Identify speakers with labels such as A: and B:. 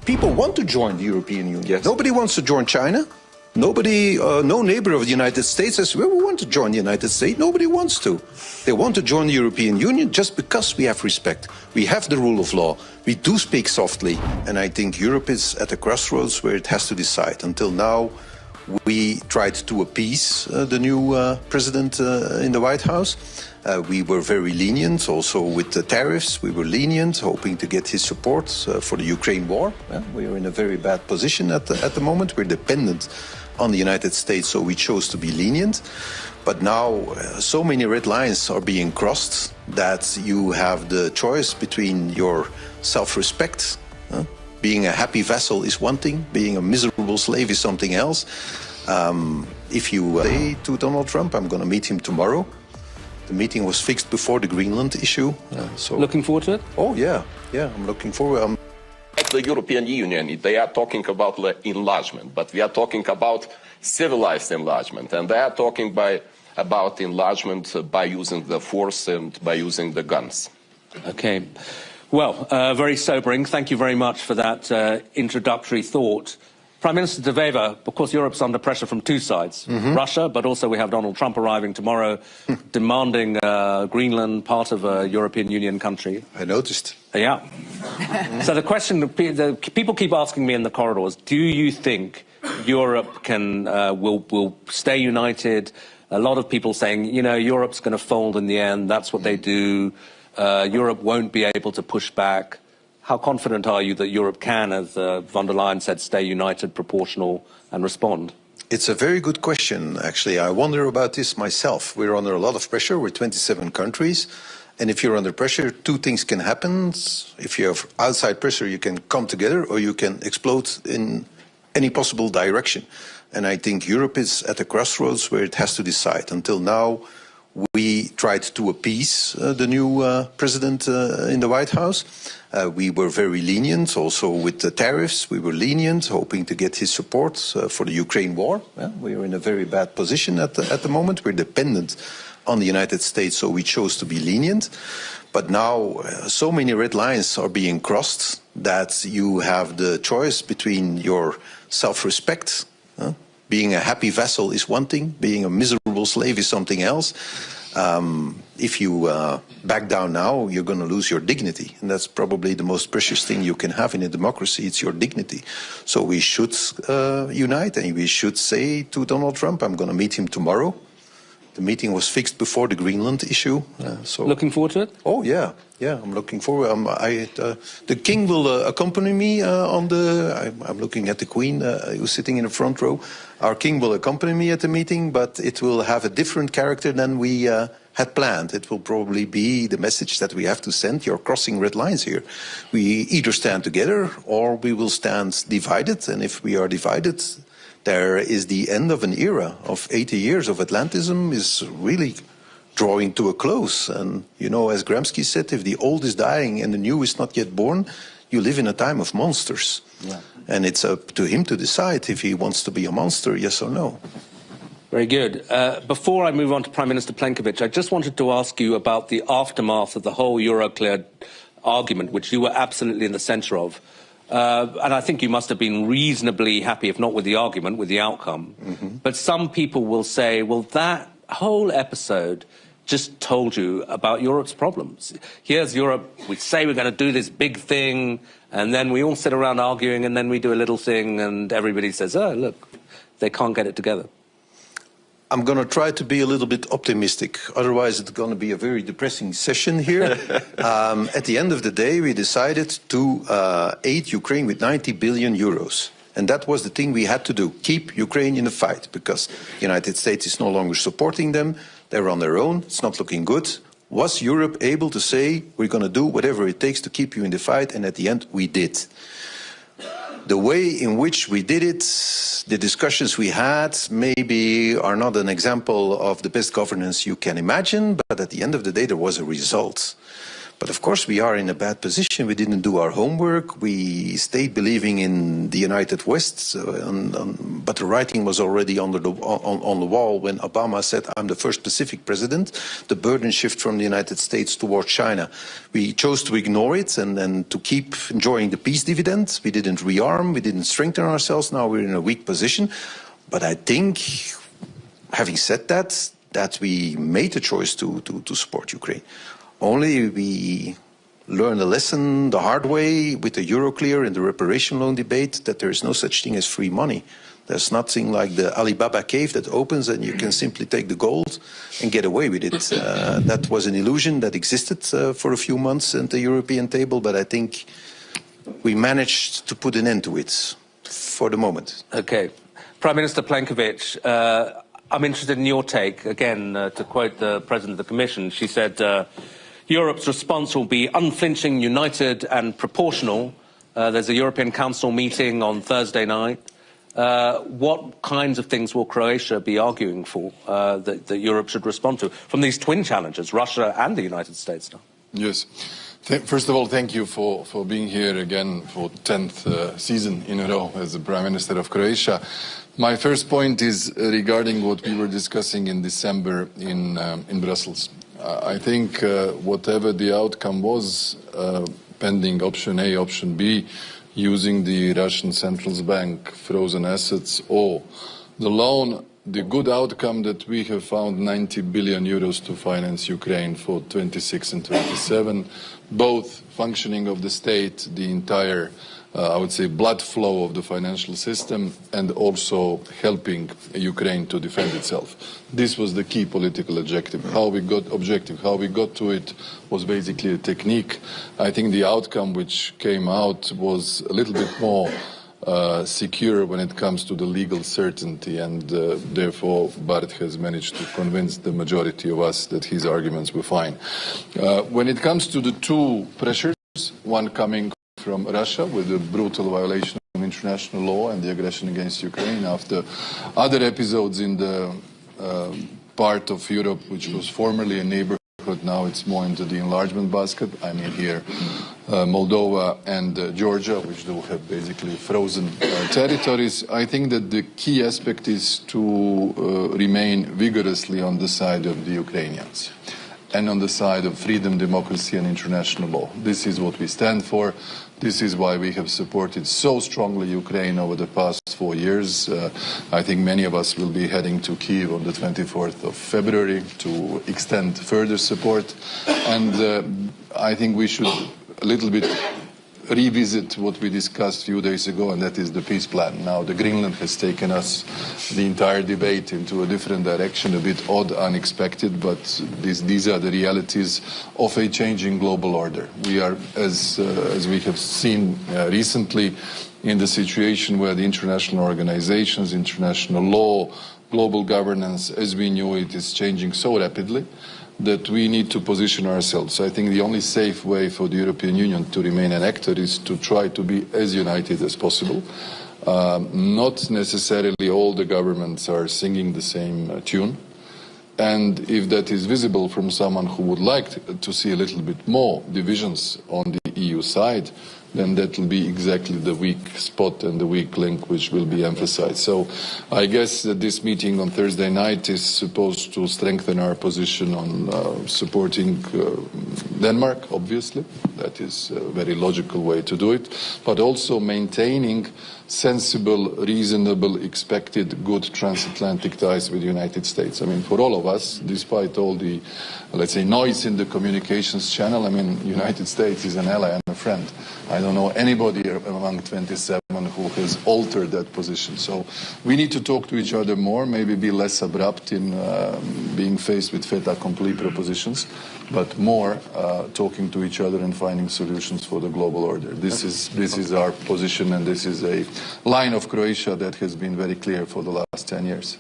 A: People want to join the European Union.
B: Yes.
A: Nobody wants to join China. Nobody, no neighbor of the United States says, well, we want to join the United States. Nobody wants to. They want to join the European Union just because we have respect. We have the rule of law. We do speak softly. And I think Europe is at a crossroads where it has to decide. Until now, we tried to appease the new president in the White House. We were very lenient, also with the tariffs. We were lenient, hoping to get his support for the Ukraine war. We are in a very bad position at the moment. We're dependent on the United States, so we chose to be lenient. But now so many red lines are being crossed that you have the choice between your self-respect. Being a happy vassal is one thing, being a miserable slave is something else. If you say to Donald Trump, I'm going to meet him tomorrow. The meeting was fixed before the Greenland issue.
C: Looking forward to it?
A: Oh, yeah, I'm looking forward.
B: The European Union, they are talking about enlargement, but we are talking about civilized enlargement, and they are talking about enlargement by using the force and by using the guns.
C: Okay. Well, very sobering. Thank you very much for that introductory thought. Prime Minister de Wever, of course, Europe's under pressure from two sides. Russia, but also we have Donald Trump arriving tomorrow, demanding Greenland part of a European Union country.
A: I noticed.
C: Yeah. So the question, the people keep asking me in the corridors, do you think Europe will stay united? A lot of people saying, you know, Europe's going to fold in the end. That's what they do. Europe won't be able to push back. How confident are you that Europe can, as von der Leyen said, stay united, proportional and respond?
A: It's a very good question, actually. I wonder about this myself. We're under a lot of pressure. We're 27 countries. And if you're under pressure, two things can happen. If you have outside pressure, you can come together or you can explode in any possible direction. And I think Europe is at a crossroads where it has to decide. Until now, we tried to appease the new president in the White House. We were very lenient, also with the tariffs. We were lenient, hoping to get his support for the Ukraine war. We are in a very bad position at the moment. We're dependent on the United States, so we chose to be lenient. But now so many red lines are being crossed that you have the choice between your self-respect. Being a happy vassal is one thing, being a miserable slave is something else. If you back down now, you're going to lose your dignity. And that's probably the most precious thing you can have in a democracy, it's your dignity. So we should unite and we should say to Donald Trump, I'm going to meet him tomorrow. The meeting was fixed before the Greenland issue.
C: Looking forward to it?
A: Oh, yeah, I'm looking forward. The king will accompany me on the... I'm looking at the queen who's sitting in the front row. Our king will accompany me at the meeting, but it will have a different character than we had planned. It will probably be the message that we have to send. You're crossing red lines here. We either stand together or we will stand divided. And if we are divided, there is the end of an era of 80 years of Atlantism is really drawing to a close. And, you know, as Gramsci said, if the old is dying and the new is not yet born, you live in a time of monsters. Yeah. And it's up to him to decide if he wants to be a monster, yes or no.
C: Very good. Before I move on to Prime Minister Plenković, I just wanted to ask you about the aftermath of the whole Euroclear argument, which you were absolutely in the centre of. And I think you must have been reasonably happy, if not with the argument, with the outcome. But some people will say, well, that whole episode just told you about Europe's problems. Here's Europe, we say we're going to do this big thing, and then we all sit around arguing, and then we do a little thing, and everybody says, oh, look, they can't get it together.
A: I'm going to try to be a little bit optimistic. Otherwise, it's going to be a very depressing session here. At the end of the day, we decided to aid Ukraine with 90 billion euros. And that was the thing we had to do, keep Ukraine in the fight, because the United States is no longer supporting them. They're on their own. It's not looking good. Was Europe able to say, we're going to do whatever it takes to keep you in the fight? And at the end, we did. The way in which we did it, the discussions we had, maybe are not an example of the best governance you can imagine, but at the end of the day, there was a result. But of course, we are in a bad position. We didn't do our homework. We stayed believing in the United West, but the writing was already on the wall when Obama said, "I'm the first Pacific president." The burden shift from the United States towards China. We chose to ignore it and to keep enjoying the peace dividend. We didn't rearm. We didn't strengthen ourselves. Now we're in a weak position. But I think, having said that, we made a choice to support Ukraine. Only we learned a lesson the hard way with the Euroclear and the reparation loan debate that there is no such thing as free money. There's nothing like the Alibaba cave that opens and you can simply take the gold and get away with it. That was an illusion that existed for a few months at the European table, but I think we managed to put an end to it for the moment.
C: Okay. Prime Minister Plenković, I'm interested in your take. Again, to quote the President of the Commission, she said, Europe's response will be unflinching, united and proportional. There's a European Council meeting on Thursday night. What kinds of things will Croatia be arguing for that Europe should respond to from these twin challengers, Russia and the United States now?
D: Yes. First of all, thank you for being here again for 10th season in a row as the Prime Minister of Croatia. My first point is regarding what we were discussing in December in Brussels. I think whatever the outcome was, pending option A, option B, using the Russian Central Bank frozen assets or the loan, the good outcome that we have found 90 billion euros to finance Ukraine for 26 and 27, both functioning of the state, the entire I would say blood flow of the financial system, and also helping Ukraine to defend itself. This was the key political objective. How we got to it was basically a technique. I think the outcome which came out was a little bit more secure when it comes to the legal certainty, and therefore Bart has managed to convince the majority of us that his arguments were fine. When it comes to the two pressures, one coming from Russia with the brutal violation of international law and the aggression against Ukraine after other episodes in the part of Europe which was formerly a neighborhood, now it's more into the enlargement basket. I mean here Moldova and Georgia, which do have basically frozen territories. I think that the key aspect is to remain vigorously on the side of the Ukrainians and on the side of freedom, democracy and international law. This is what we stand for. This is why we have supported so strongly Ukraine over the past 4 years. I think many of us will be heading to Kyiv on the 24th of February to extend further support. And I think we should a little bit revisit what we discussed a few days ago, and that is the peace plan. Now, the Greenland has taken us, the entire debate, into a different direction, a bit odd, unexpected, but these are the realities of a changing global order. We are, as we have seen recently, in the situation where the international organizations, international law, global governance, as we knew it, is changing so rapidly that we need to position ourselves. I think the only safe way for the European Union to remain an actor is to try to be as united as possible. Not necessarily all the governments are singing the same tune. And if that is visible from someone who would like to see a little bit more divisions on the EU side, then that will be exactly the weak spot and the weak link which will be emphasized. So I guess that this meeting on Thursday night is supposed to strengthen our position on supporting Denmark, obviously. That is a very logical way to do it, but also maintaining sensible, reasonable, expected, good transatlantic ties with the United States. I mean, for all of us, despite all the, let's say, noise in the communications channel, I mean, United States is an ally and a friend. I don't know anybody among 27 who has altered that position. So we need to talk to each other more, maybe be less abrupt in being faced with fait accompli propositions, but more talking to each other and finding solutions for the global order. This is our position, and this is a line of Croatia that has been very clear for the last 10 years.